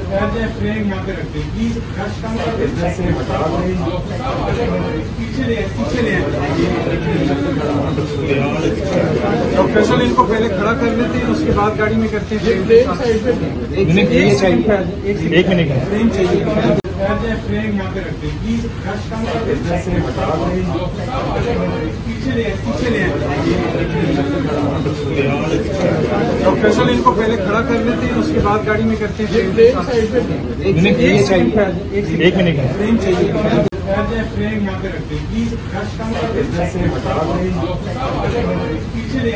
Frame यहाँ पे रखते हैं प्लीज, पीछे ले प्रोफेशनल। इनको पहले खड़ा कर लेते हैं, उसके बाद गाड़ी में करते हैं। एक मिनट फ्रेम चाहिए, फ्रेम यहाँ पे रखते हैं प्लीज, पीछे ले प्रोफेशनल। इनको पहले खड़ा कर लेते हैं, उसके बाद गाड़ी में करते हैं। एक मिनट फ्रेम चाहिए, फ्रेम यहाँ पे रखते हैं प्लीज, पीछे ले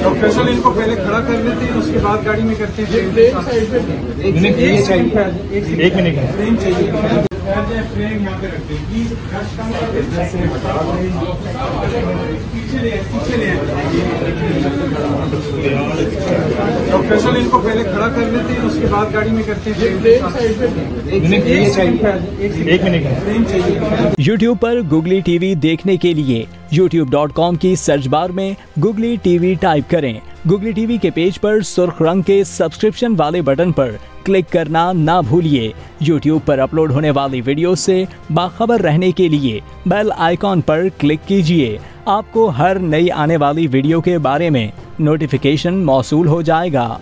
प्रोफेशनल। इनको पहले खड़ा कर लेते हैं, उसके बाद गाड़ी में करते हैं। एक मिनट फ्रेम चाहिए, फ्रेम यहाँ पे रखते हैं प्लीज, पीछे ले प्रोफेशनल। इनको पहले खड़ा कर लेते हैं, उसके बाद गाड़ी में करते हैं। एक मिनट फ्रेम चाहिए। YouTube पर Googly TV देखने के लिए youtube.com की सर्च बार में Googly TV टाइप करें। Googly TV के पेज पर सुर्ख रंग के सब्सक्रिप्शन वाले बटन पर क्लिक करना ना भूलिए। YouTube पर अपलोड होने वाली वीडियो से बाखबर रहने के लिए बेल आइकॉन पर क्लिक कीजिए। आपको हर नई आने वाली वीडियो के बारे में नोटिफिकेशन मौसूल हो जाएगा।